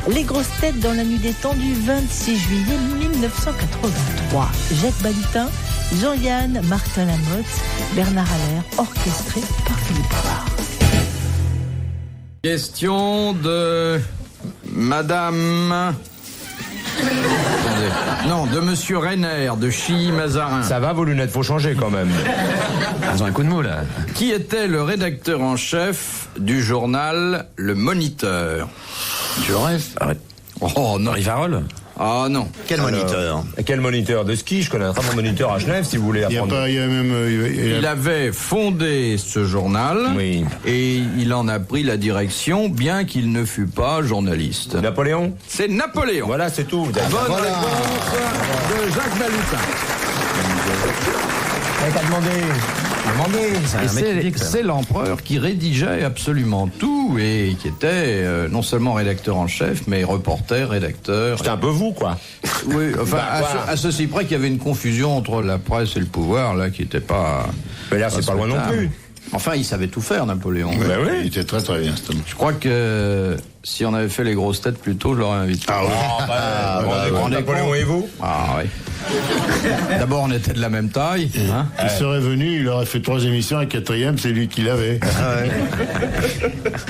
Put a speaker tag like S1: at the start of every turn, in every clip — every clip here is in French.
S1: Les grosses têtes dans la nuit des temps du 26 juillet 1983. Jacques Balutin, Jean-Yann, Martin Lamotte, Bernard Haller, orchestré par Philippe Bouvard.
S2: Question de Madame... Non, de Monsieur Renner, de Chilly-Mazarin.
S3: Ça va, vos lunettes, faut changer quand même.
S4: Ils ont un coup de mou, là.
S2: Qui était le rédacteur en chef du journal Le Moniteur?
S4: Tu rêves? Arrête.
S2: Oh non.
S4: Rivarol?
S2: Ah non.
S5: Quel moniteur?
S3: Quel moniteur de ski? Je connais un très bon moniteur à Genève, si vous voulez apprendre.
S2: Il avait fondé ce journal
S3: Oui.
S2: et il en a pris la direction, bien qu'il ne fût pas journaliste.
S3: Napoléon?
S2: C'est Napoléon.
S3: Voilà, c'est tout.
S2: Bonne réponse de Jacques Balutin.
S3: T'as demandé.
S2: Et c'est l'empereur qui rédigeait absolument tout et qui était non seulement rédacteur en chef, mais reporter, rédacteur.
S3: C'était un peu vous, quoi.
S2: Oui, enfin,
S3: Bah,
S2: à ceci près qu'il y avait une confusion entre la presse et le pouvoir, là, qui n'était pas...
S3: Mais là, c'est pas loin non plus.
S2: Enfin, il savait tout faire, Napoléon.
S3: Bah oui.
S5: Il était très très bien, cet homme.
S2: Je crois que si on avait fait les grosses têtes plus tôt, je l'aurais invité.
S5: Ah oui.
S3: Vous rendez compte, Napoléon et vous?
S2: Ah oui. D'abord, on était de la même taille. Hein.
S5: Il serait venu, il aurait fait 3 émissions, la 4e, c'est lui qui l'avait.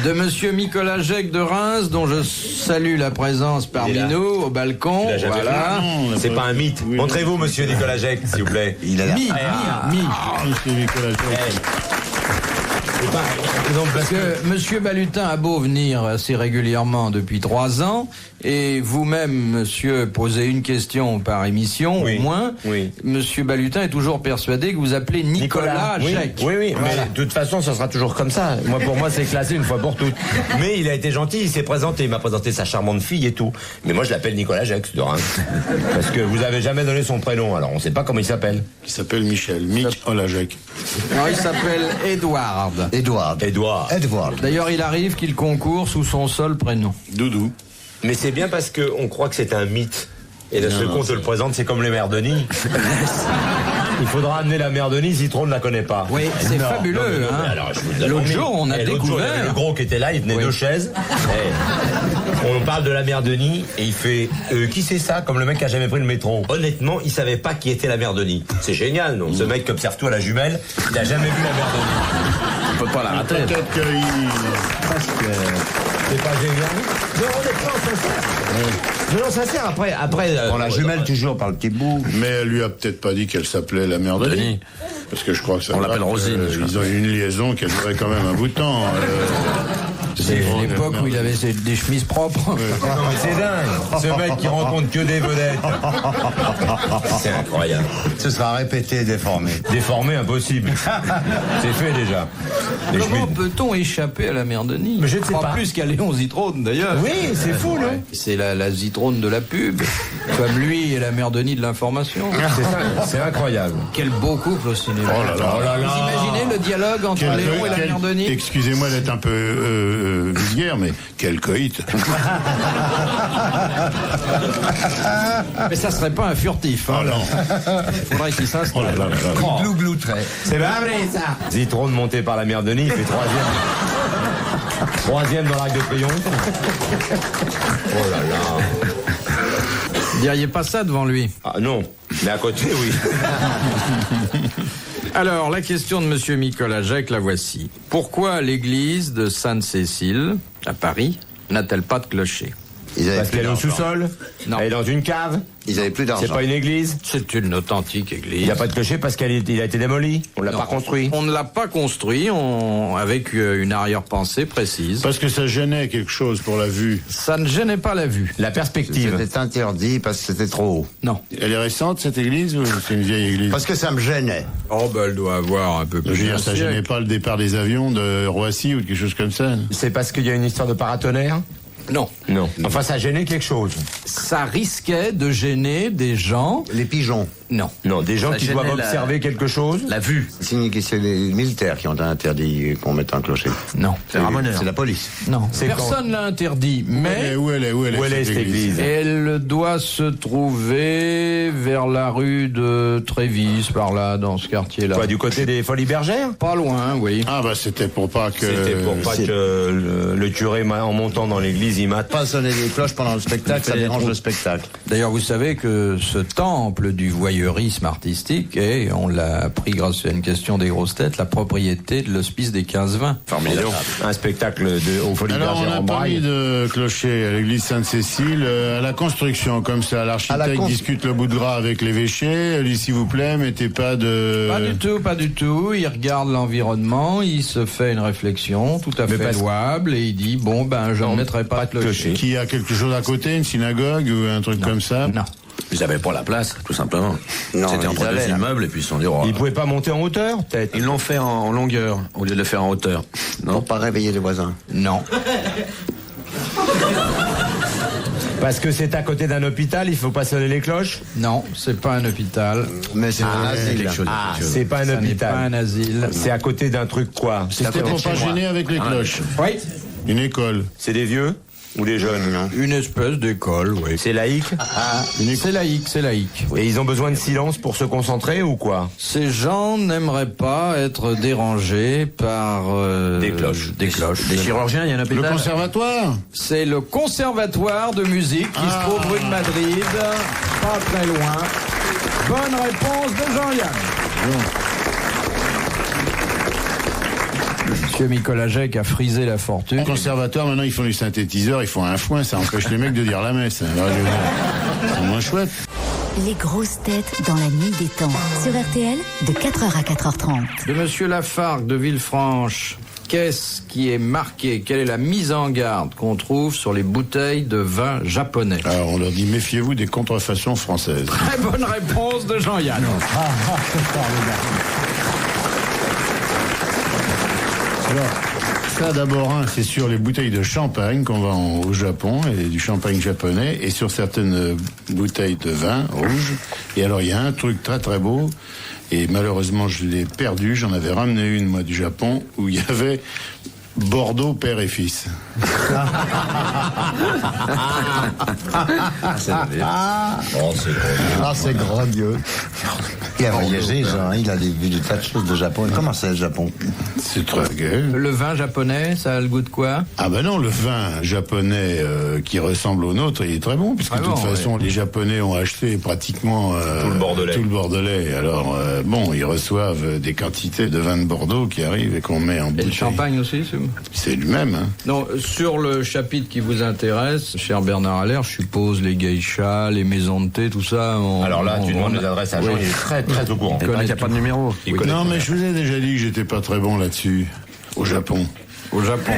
S2: De Monsieur Nicolas Jecques de Reims, dont je salue la présence parmi nous au balcon. Voilà.
S3: C'est pas un mythe.
S5: Oui,
S3: Montrez-vous, monsieur Nicolas Jecques, s'il vous plaît.
S5: Il a l'air.
S2: Mi.
S5: Monsieur Nicolas Jacques.
S2: Parce que Monsieur Balutin a beau venir assez régulièrement depuis 3 ans, et vous-même, monsieur, posez une question par émission,
S3: Oui.
S2: au moins.
S3: Oui.
S2: Monsieur Balutin est toujours persuadé que vous appelez Nicolas
S3: oui.
S2: Jacques.
S3: Oui,
S2: Voilà.
S3: mais de toute façon, ça sera toujours comme ça. Pour moi, c'est classé une fois pour toutes. Mais il a été gentil, il s'est présenté, il m'a présenté sa charmante fille et tout. Mais moi, je l'appelle Nicolas Jacques de Reims. Parce que vous avez jamais donné son prénom, alors on sait pas comment il s'appelle.
S5: Il s'appelle Michel. Nicolas Jacques.
S2: Non, il s'appelle Edward.
S3: Édouard.
S2: D'ailleurs, il arrive qu'il concourt sous son seul prénom.
S5: Doudou.
S3: Mais c'est bien parce qu'on croit que c'est un mythe. Et de ce qu'on te le présente, c'est comme les mères Denis. Il faudra amener la mère Denis, Citron ne la connaît pas.
S2: Oui, c'est fabuleux.
S3: Non, mais
S2: Hein.
S3: alors, je vous le
S2: L'autre
S3: donne.
S2: jour, on a
S3: L'autre jour, il y avait
S2: découvert.
S3: le gros qui était là, il tenait
S2: Oui.
S3: 2 chaises. On parle de la mère Denis et il fait qui c'est ça, comme le mec qui a jamais pris le métro. Honnêtement, il savait pas qui était la mère Denis. C'est génial, non? Ce mec qui observe tout à la jumelle, il a jamais vu la mère Denis.
S4: On peut pas la rater.
S5: Peut-être qu'il...
S3: C'est pas génial. Non, honnêtement, sincère. Non, sincère, après.
S6: On la jumelle toujours par le petit bout.
S5: Mais elle lui a peut-être pas dit qu'elle s'appelait la mère Denis.
S4: Denis.
S5: Parce que je crois que ça
S4: On
S5: va,
S4: l'appelle Rosine, je
S5: ils ont eu une liaison qui a duré quand même un bout de temps.
S2: C'est l'époque où il avait des chemises propres.
S3: Non mais c'est dingue. Ce mec qui rencontre que des vedettes. C'est incroyable.
S6: Ce sera répété, déformé.
S3: Déformé, impossible. C'est fait déjà. Les
S2: Comment
S3: chemises-
S2: peut-on échapper à la mère Denis?
S3: Mais je ne sais pas.
S2: Plus qu'à Léon Zitrone, d'ailleurs.
S3: Oui, c'est fou, non?
S2: C'est la Zitrone de la pub. Comme lui et la mère Denis de l'information.
S3: C'est incroyable.
S2: Quel beau couple au cinéma.
S5: Oh là là.
S3: Oh là là.
S2: Vous imaginez le dialogue entre Léon et la mère Denis?
S5: Excusez-moi d'être un peu vulgaire, mais quel coït.
S2: Mais ça serait pas un furtif. Hein.
S5: Oh non.
S2: Il faudrait qu'il s'installe.
S5: Oh là là là là.
S6: Glou très.
S3: C'est pas vrai, ça. Zitrone monté par la mère Denis, il fait 3e dans l'Arc de Triomphe. Oh là là.
S2: Vous diriez pas ça devant lui.
S3: Ah non, mais à côté, oui.
S2: Alors, la question de monsieur Nicolas Jacques, la voici. Pourquoi l'église de Sainte-Cécile, à Paris, n'a-t-elle pas de clocher?
S6: Ils avaient
S3: Parce
S6: plus
S3: qu'elle est au
S6: d'argent.
S3: sous-sol.
S2: Non.
S3: Elle est dans une cave.
S6: Ils avaient plus d'argent.
S3: C'est pas une église.
S2: C'est une authentique église.
S3: Il n'y a pas de clocher parce qu'il a été démoli. On l'a
S2: Non.
S3: pas construit.
S2: On ne l'a pas construit avec une arrière-pensée précise.
S5: Parce que ça gênait quelque chose pour la vue.
S2: Ça ne gênait pas la vue.
S3: La perspective.
S6: C'était interdit parce que c'était trop haut.
S2: Non.
S5: Elle est récente, cette église, ou c'est une vieille église?
S6: Parce que ça me gênait.
S2: Oh, ben, elle doit avoir un peu
S5: Je
S2: plus
S5: veux dire,
S2: d'un
S5: ça
S2: siècle.
S5: gênait pas le départ des avions de Roissy ou quelque chose comme ça?
S3: C'est parce qu'il y a une histoire de paratonnerre?
S2: Non.
S3: Non. Enfin, ça gênait quelque chose.
S2: Ça risquait de gêner des gens.
S6: Les pigeons.
S2: Non.
S3: Non, des gens
S4: Ça
S3: qui
S4: gênait
S3: doivent
S4: la-
S3: observer quelque chose.
S4: La vue.
S6: C'est les militaires qui ont interdit qu'on mette un clocher.
S2: Non.
S4: C'est ramoneur.
S6: C'est la police.
S2: Non.
S3: C'est
S2: Personne l'a interdit, mais
S5: Où elle est
S3: Où elle est, cette église?
S2: elle doit se trouver vers la rue de Trévis, par là, dans ce quartier-là.
S3: Quoi, du côté des Folies Bergères?
S2: Pas loin, oui.
S5: Ah bah c'était pour pas que...
S3: C'était pour pas que le curé, en montant dans l'église, Busimat.
S6: Pas sonner les cloches pendant le spectacle, ça dérange le spectacle.
S2: D'ailleurs, vous savez que ce temple du voyeurisme artistique est, on l'a appris grâce à une question des grosses têtes, la propriété de l'hospice des 15-20.
S3: Formidable. Un spectacle au Folies
S5: Alors, on
S3: Bergère
S5: a
S3: en
S5: pas mis
S3: Braille.
S5: de clocher à l'église Sainte-Cécile, à la construction, comme ça. L'architecte discute le bout de gras avec l'évêché, elle dit s'il vous plaît, mettez pas de...
S2: Pas du tout. Il regarde l'environnement, il se fait une réflexion tout à fait louable et il dit, bon, ben, je ne mettrai pas de clocher.
S5: Qui a quelque chose à côté, une synagogue ou un truc comme ça?
S2: Non.
S4: Ils avaient pas la place, tout simplement.
S6: Non,
S4: c'était entre deux immeubles et puis ils se sont dit, oh,
S3: Ils pouvaient pas monter en hauteur, peut-être.
S4: ils l'ont fait en longueur au lieu de le faire en hauteur. Non.
S6: Pour pas réveiller les voisins.
S2: Non.
S3: Parce que c'est à côté d'un hôpital, il faut pas sonner les cloches.
S2: Non, c'est pas un hôpital.
S6: Mais c'est un asile.
S3: C'est pas un
S2: Ça n'est
S3: hôpital.
S2: pas un asile.
S3: C'est à côté d'un truc quoi?
S5: C'était pour pas gêner avec les cloches.
S2: Oui.
S5: Une école.
S3: C'est des vieux ou des jeunes? Non.
S2: Une espèce d'école, oui.
S3: C'est laïque.
S2: C'est laïque.
S3: Et ils ont besoin de silence pour se concentrer ou quoi?
S2: Ces gens n'aimeraient pas être dérangés par
S3: Des cloches.
S2: Des cloches.
S4: Des chirurgiens, il y en a
S5: Le
S4: pétale.
S5: conservatoire?
S2: C'est le conservatoire de musique qui se trouve rue de Madrid, pas très loin. Bonne réponse de Jean-Yann. Monsieur Mikolajek a frisé la fortune.
S5: Au conservatoire, maintenant, ils font les synthétiseurs, ils font un foin, ça empêche les mecs de dire la messe. Alors, je veux dire, c'est moins chouette.
S7: Les grosses têtes dans la nuit des temps. Sur RTL, de 4h à 4h30.
S2: De Monsieur Lafargue de Villefranche, qu'est-ce qui est marqué? Quelle est la mise en garde qu'on trouve sur les bouteilles de vin japonais?
S5: Alors, on leur dit, méfiez-vous des contrefaçons françaises.
S2: Très bonne réponse de Jean-Yann.
S5: Alors, ça d'abord, c'est sur les bouteilles de champagne qu'on vend au Japon, et du champagne japonais, et sur certaines bouteilles de vin rouge. Et alors, il y a un truc très très beau, et malheureusement, je l'ai perdu. J'en avais ramené une, moi, du Japon, où il y avait Bordeaux, père et fils.
S6: C'est grandiose. Il a voyagé, Jean, il a vu des tas de choses de Japon. Comment c'est le Japon?
S5: C'est très gai.
S2: Le vin japonais, ça a le goût de quoi?
S5: Ah ben non, le vin japonais qui ressemble au nôtre, il est très bon, puisque de toute façon, les Japonais ont acheté pratiquement tout le Bordelais. Alors, bon, ils reçoivent des quantités de vin de Bordeaux qui arrivent et qu'on met en bouteille.
S2: Et le champagne aussi,
S5: c'est le même, hein.
S2: Non, sur le chapitre qui vous intéresse, cher Bernard Allaire, je suppose les geishas, les maisons de thé, tout ça.
S3: Alors là, tu demandes les adresses à Jean, il est très très au courant.
S4: Il n'y a pas de numéro.
S5: Non, mais je vous ai déjà dit que j'étais pas très bon là-dessus, au Japon.
S2: Au Japon.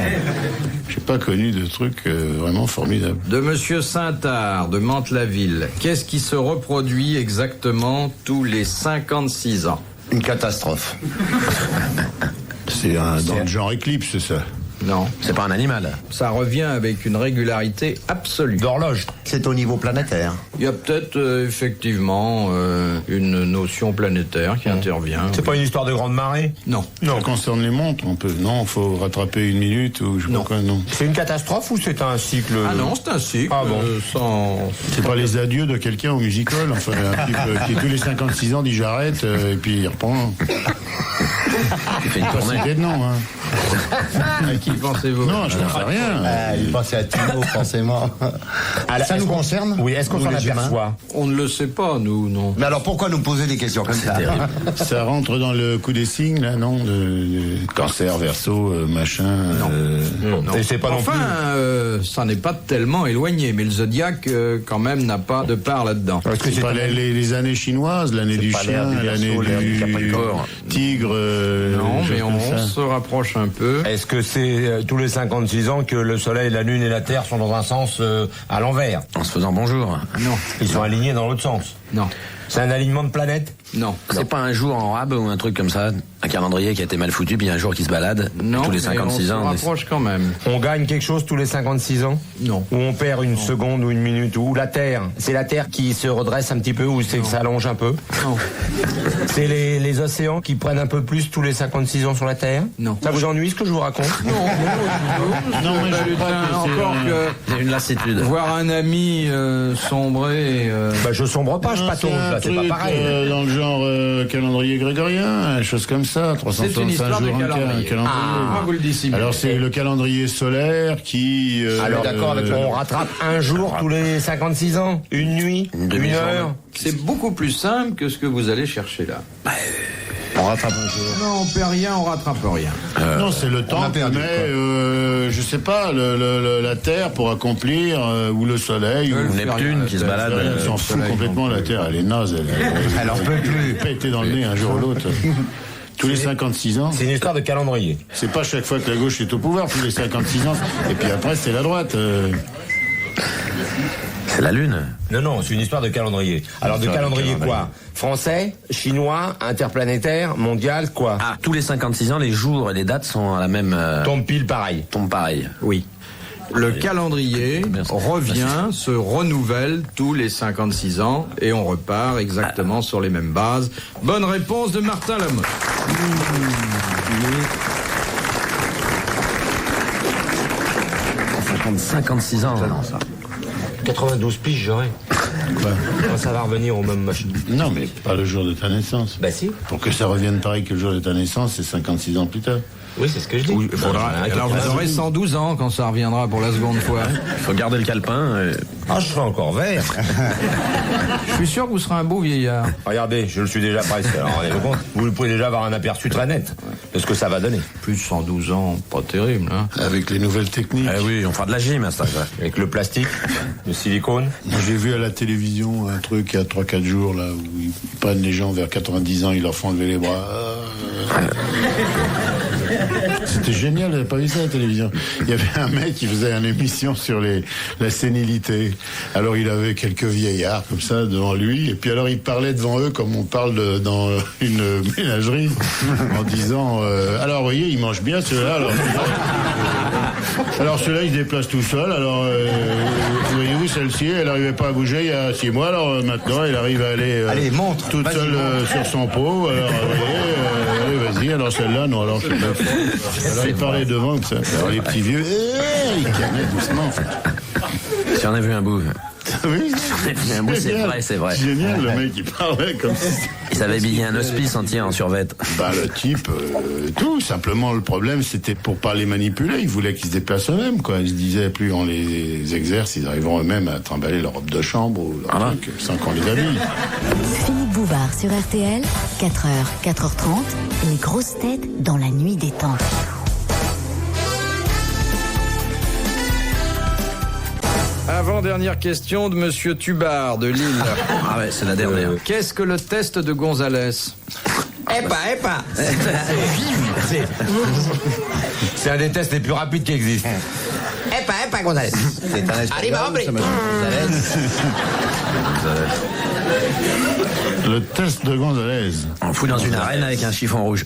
S5: J'ai pas connu de trucs vraiment formidables.
S2: De Monsieur Saint-Ard, de Mantes-la-Ville, qu'est-ce qui se reproduit exactement tous les 56 ans?
S6: Une catastrophe.
S5: C'est dans le genre éclipse, ça.
S2: Non.
S4: C'est pas un animal.
S2: Ça revient avec une régularité absolue.
S3: D'horloge.
S6: C'est au niveau planétaire.
S2: Il y a peut-être effectivement une notion planétaire qui intervient.
S3: C'est pas une histoire de grande marée?
S2: Non.
S5: Ça concerne les montres, on peut. Non, faut rattraper une minute ou je sais pas quoi, non.
S3: C'est une catastrophe ou c'est un cycle?
S2: Ah non, c'est un cycle.
S3: Ah bon.
S5: C'est pas les adieux de quelqu'un au musical, enfin, un type qui tous les 56 ans dit j'arrête, et puis il reprend.
S4: Il fait une tournée.
S5: C'était de nom, hein.
S2: À qui pensez-vous?
S5: Non, je n'en sais rien.
S6: Il pensait à Tino, forcément. Ça nous concerne?
S3: Oui, est-ce qu'on
S6: Nous,
S3: s'en
S6: les
S3: aperçoit?
S2: On ne le sait pas, nous, non.
S6: Mais alors pourquoi nous poser des questions comme ça?
S5: Ça rentre dans le coup des signes, là, non, de cancer, verso, machin.
S3: Non. Et c'est pas
S2: Enfin, ça n'est pas tellement éloigné, mais le zodiaque, quand même, n'a pas de part là-dedans.
S3: Est-ce que
S5: C'est pas les années chinoises, l'année du chien, l'année du tigre.
S2: Non, mais on
S5: ça.
S2: se rapproche un peu.
S3: Est-ce que c'est tous les 56 ans que le soleil, la lune et la terre sont dans un sens à l'envers?
S4: En se faisant bonjour.
S2: Non.
S3: Ils sont alignés dans l'autre sens.
S2: Non.
S3: C'est un alignement de planètes?
S2: Non.
S4: C'est pas un jour en rab ou un truc comme ça, un calendrier qui a été mal foutu, puis un jour qui se balade,
S2: Non,
S4: tous les
S2: mais
S4: 56 ans.
S2: on se rapproche quand même.
S3: On gagne quelque chose tous les 56 ans?
S2: Non.
S3: Ou on perd une seconde ou une minute? Ou la Terre? C'est la Terre qui se redresse un petit peu ou c'est que ça allonge un peu?
S2: Non.
S3: C'est les océans qui prennent un peu plus tous les 56 ans sur la Terre?
S2: Non.
S3: Ça vous ennuie ce que je vous raconte?
S5: Non, mais je crois que
S2: encore que
S4: C'est une lassitude.
S2: voir un ami sombrer.
S3: Bah je sombre pas, je patauge, là, c'est pas pareil.
S5: Dans le genre calendrier grégorien, une chose comme ça. ça, 365 jours, un calendrier.
S2: Vous le dissimulez.
S5: Alors c'est le calendrier solaire qui...
S3: Alors d'accord, on rattrape un jour tous les 56 ans, une nuit, une heure.
S2: C'est beaucoup plus simple que ce que vous allez chercher là.
S6: On rattrape un jour.
S2: Non, on perd rien, on rattrape rien.
S5: Non, c'est le temps que met, je sais pas, la Terre pour accomplir, ou le Soleil, ou
S4: Neptune qui se balade.
S5: Elle s'en fout complètement, la Terre, elle est naze.
S6: Elle en peut plus.
S5: Péter dans le nez un jour ou l'autre. Tous les 56 ans.
S3: C'est une histoire de calendrier.
S5: C'est pas chaque fois que la gauche est au pouvoir, tous les 56 ans. Et puis après, c'est la droite.
S4: C'est la Lune.
S3: Non, c'est une histoire de calendrier. Alors de calendrier quoi? Français, chinois, interplanétaire, mondial, quoi?
S4: Ah, tous les 56 ans, les jours et les dates sont à la même...
S3: Tombe pile pareil.
S4: Tombe pareil.
S2: Oui. Le calendrier revient, se renouvelle tous les 56 ans et on repart exactement sur les mêmes bases. Bonne réponse de Martin Lamotte.
S4: 56 ans.
S3: Non, ça. 92 piges, j'aurais.
S5: Quoi?
S3: Quand ça va revenir au même machin.
S5: Non, mais pas le jour de ta naissance.
S3: Bah si.
S5: Pour que ça revienne pareil que le jour de ta naissance, c'est 56 ans plus tard.
S3: Oui, c'est ce que je dis.
S2: Alors vous aurez 112 ans quand ça reviendra pour la seconde fois.
S4: Il faut garder le calepin.
S3: Ah, je serai encore vert.
S2: Je suis sûr que vous serez un beau vieillard.
S3: Regardez, je le suis déjà presque. Alors, rendez-vous compte, vous pouvez déjà avoir un aperçu très net de ce que ça va donner.
S2: Plus de 112 ans, pas terrible, hein.
S5: Avec les nouvelles techniques.
S4: Eh oui, on fera de la gym à ça.
S3: Avec le plastique, le silicone.
S5: Moi, j'ai vu à la télévision un truc il y a 3-4 jours, là, où ils prennent les gens vers 90 ans, ils leur font lever les bras. C'était génial, j'avais pas vu ça à la télévision. Il y avait un mec qui faisait une émission sur la sénilité. Alors il avait quelques vieillards comme ça devant lui, et puis alors il parlait devant eux comme on parle dans une ménagerie, en disant alors vous voyez, il mange bien ceux-là. Alors ceux-là, il se déplace tout seul. Alors voyez-vous, celle-ci, elle n'arrivait pas à bouger il y a 6 mois. Alors maintenant, elle arrive à aller toute seule sur son pot. Alors vous voyez, vas-y. Alors celle-là, non. Alors celle-là. Alors il parlait devant comme ça. Alors les petits vieux, ils canaient doucement.
S4: Si on a vu un bout.
S5: Oui,
S4: c'est vrai.
S5: Génial, le mec, il parlait comme ça.
S4: Il savait habiller un hospice entier en survette.
S5: Bah, le type, tout. Simplement, le problème, c'était pour pas les manipuler. Il voulait qu'ils se déplacent eux-mêmes, quoi. Il se disait, plus on les exerce, ils arriveront eux-mêmes à trimballer leur robe de chambre ou leur truc, sans qu'on les habille.
S7: Philippe Bouvard sur RTL, 4h, 4h30, les grosses têtes dans la nuit des temps.
S2: Avant-dernière question de Monsieur Tubard de Lille.
S4: Ah ouais, c'est la dernière.
S2: Qu'est-ce que le test de Gonzalez?
S3: C'est un des tests les plus rapides qui existent.
S6: Gonzalez. C'est un espagnol, ça m'a
S5: Le test de Gonzalez.
S4: On fout dans une arène avec un chiffon rouge.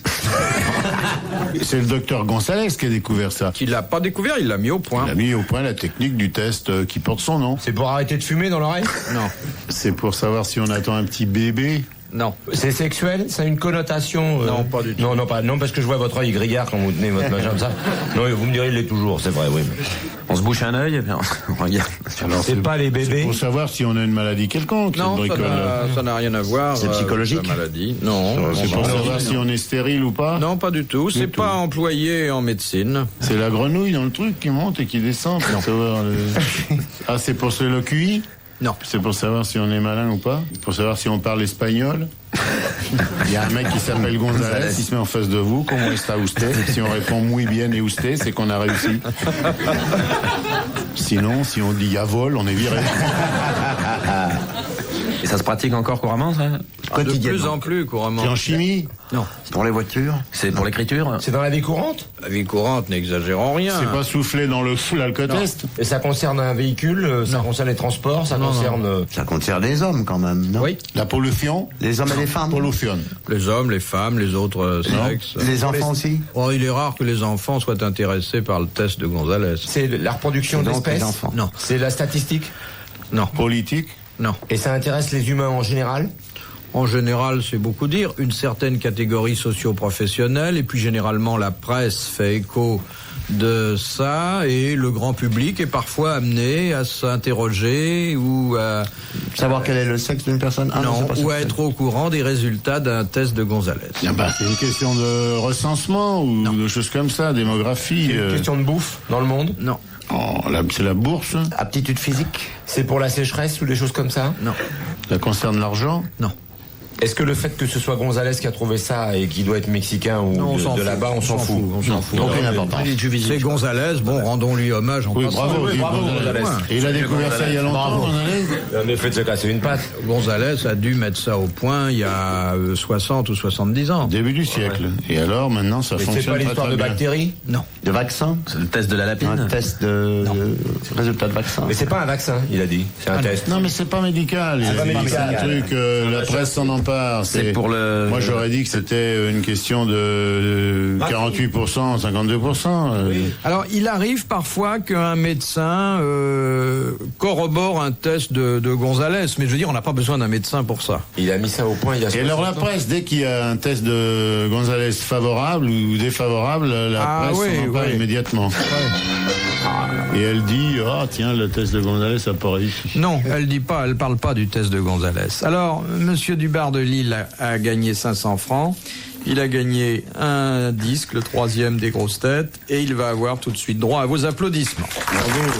S5: C'est le docteur Gonzalez qui a découvert ça.
S2: Qui l'a pas découvert, il l'a mis au point.
S5: Il a mis au point la technique du test qui porte son nom.
S3: C'est pour arrêter de fumer dans l'oreille?
S2: Non.
S5: C'est pour savoir si on attend un petit bébé.
S2: Non.
S3: C'est sexuel? Ça a une connotation
S2: Non, pas du tout.
S3: Non, parce que je vois votre œil grillard quand vous tenez votre machin comme ça. Non, vous me direz, il l'est toujours, c'est vrai, oui.
S4: On se bouche un œil et puis on regarde.
S5: Alors,
S3: c'est pas les bébés.
S5: C'est pour savoir si on a une maladie quelconque.
S2: Non, ça n'a rien à voir.
S6: C'est psychologique.
S2: La maladie. Non.
S5: C'est pour savoir si on est stérile ou pas.
S2: Non, pas du tout. C'est pas employé en médecine.
S5: C'est la grenouille dans le truc qui monte et qui descend pour savoir. Ah, c'est pour le QI?
S2: Non.
S5: C'est pour savoir si on est malin ou pas? Pour savoir si on parle espagnol? Il y a un mec qui s'appelle Gonzalez, il se met en face de vous, comment está usted? Si on répond muy bien et usted, c'est qu'on a réussi. Sinon, si on dit yavol, on est viré.
S4: Et ça se pratique encore couramment, ça?
S2: De plus en plus couramment.
S5: C'est en chimie?
S2: Non.
S6: Pour les voitures?
S4: C'est pour l'écriture?
S3: C'est dans la vie courante?
S2: La vie courante, n'exagérons rien.
S5: C'est pas soufflé dans le full alcotest?
S3: Et ça concerne un véhicule? Ça concerne les transports? Ça concerne...
S6: Ça concerne les hommes quand même, non?
S2: Oui.
S5: La pollution?
S6: Les hommes et les femmes?
S5: Pollution.
S2: Les hommes, les femmes, les autres sexes.
S6: Les enfants aussi?
S2: Oh, il est rare que les enfants soient intéressés par le test de Gonzalez.
S3: C'est la reproduction
S6: Donc,
S3: d'espèces?
S6: les enfants.
S2: Non.
S3: C'est la statistique?
S2: Non.
S5: Politique?
S2: Non.
S3: Et ça intéresse les humains en général?
S2: En général, c'est beaucoup dire, une certaine catégorie socio-professionnelle, et puis généralement la presse fait écho de ça, et le grand public est parfois amené à s'interroger ou à
S6: Savoir quel est le sexe d'une personne.
S2: ou à être au courant des résultats d'un test de Gonzalez.
S5: C'est une question de recensement ou de choses comme ça, démographie.
S3: C'est une question de bouffe dans le monde?
S2: Non.
S5: C'est la bourse.
S6: Aptitude physique.
S3: C'est pour la sécheresse ou des choses comme ça?
S2: Non.
S5: Ça concerne l'argent.
S2: Non.
S3: Est-ce que le fait que ce soit Gonzalez qui a trouvé ça et qui doit être mexicain ou
S2: Non,
S3: de là-bas, on s'en fout?
S2: On s'en fout.
S6: Aucune importance.
S2: C'est Gonzalez, bon, rendons-lui hommage en passant.
S5: Bravo,
S3: Gonzalez.
S5: Et il a découvert ça il y a longtemps, Gonzalez.
S3: On a fait de se casser une patte.
S2: Gonzalez a dû mettre ça au point il y a 60 ou 70 ans.
S5: Début du siècle. Et alors, maintenant, ça
S3: Mais c'est
S5: fonctionne
S3: pas
S5: très,
S3: l'histoire
S5: très
S3: de
S5: bien.
S3: bactéries?
S2: Non.
S6: De vaccin.
S4: C'est le test de la lapine.
S6: Un test de résultat de vaccin.
S3: Mais c'est pas un vaccin, il a dit. C'est un test.
S5: Non, mais c'est pas médical.
S3: pas
S5: C'est
S3: médical.
S5: un truc, la presse s'en empare.
S4: C'est pour le...
S5: Moi, j'aurais dit que c'était une question de 48%, 52%.
S2: Alors, il arrive parfois qu'un médecin corrobore un test de Gonzalez, mais je veux dire, on n'a pas besoin d'un médecin pour ça.
S3: Il a mis ça au point il y a
S5: Et alors la
S3: 60 ans.
S5: presse, dès qu'il y a un test de Gonzalez favorable ou défavorable, la presse s'en empare immédiatement. Et elle dit, tiens, le test de Gonzalez n'a pas réussi.
S2: Non, elle parle pas du test de Gonzalez. Alors, Monsieur Dubar de Lille a gagné 500 francs. Il a gagné un disque, le 3e des grosses têtes, et il va avoir tout de suite droit à vos applaudissements.
S5: Bravo.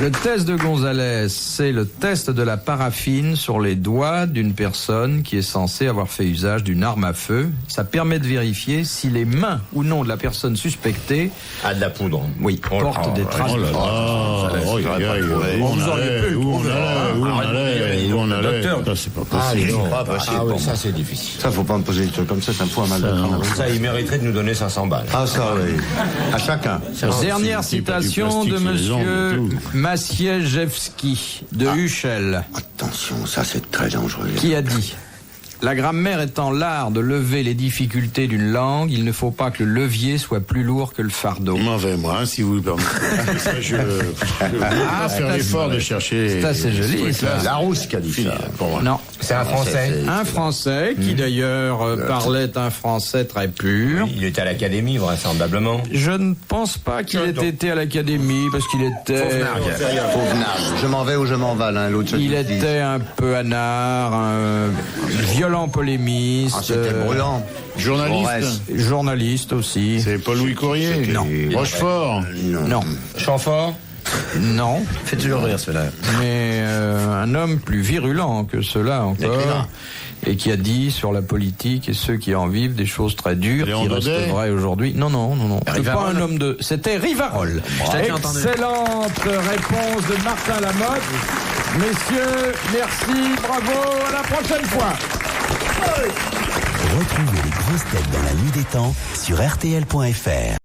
S2: Le test de Gonzalez, c'est le test de la paraffine sur les doigts d'une personne qui est censée avoir fait usage d'une arme à feu. Ça permet de vérifier si les mains ou non de la personne suspectée,
S3: Ah, de la poudre.
S2: oui, portent des traces.
S5: Oh là là, où on allait. Ça, c'est pas possible.
S3: Oui, ça c'est difficile.
S6: Ça, faut pas me poser des trucs comme ça me fout un mal de crâne.
S3: Ça, il mériterait de nous donner 500 balles.
S6: Ah, ça, oui. À chacun.
S2: Dernière
S5: c'est pas du
S2: citation
S5: plastique
S2: de
S5: sur les ongles
S2: Monsieur
S5: et tout.
S2: Maciejewski de Huchel,
S6: Attention, ça, c'est très dangereux.
S2: qui a dit: la grammaire étant l'art de lever les difficultés d'une langue, il ne faut pas que le levier soit plus lourd que le fardeau.
S5: M'en vais, moi, si vous le permettez. Ça, je vais pas faire l'effort de chercher.
S2: Ça, c'est joli,
S5: trucs
S2: ça.
S5: là.
S6: Larousse qui a dit ça.
S5: Pour moi.
S2: Non.
S3: C'est un Français.
S2: Un Français qui d'ailleurs parlait un français très pur.
S3: Il était à l'académie, vraisemblablement.
S2: Je ne pense pas qu'il ait été à l'académie parce qu'il était...
S6: Je m'en vais ou je m'en vais, l'un l'autre.
S2: Il était un peu anard, un violent polémiste.
S6: C'était brûlant.
S5: Journaliste.
S2: Journaliste aussi.
S5: C'est Paul-Louis Courrier.
S2: Non.
S5: Rochefort.
S2: Non.
S3: Chamfort.
S2: Non.
S4: Fait toujours rire, celui-là.
S2: Mais un homme plus virulent que cela encore. Et qui a dit sur la politique et ceux qui en vivent des choses très dures,
S5: Léon
S2: qui
S5: Daudet.
S2: restent vraies aujourd'hui. Non. C'est pas
S4: Rivarol.
S2: un homme de... C'était Rivarol. Excellente réponse de Martin Lamotte. Messieurs, merci, bravo, à la prochaine fois.
S8: Retrouvez les grosses têtes dans la nuit des temps sur RTL.fr.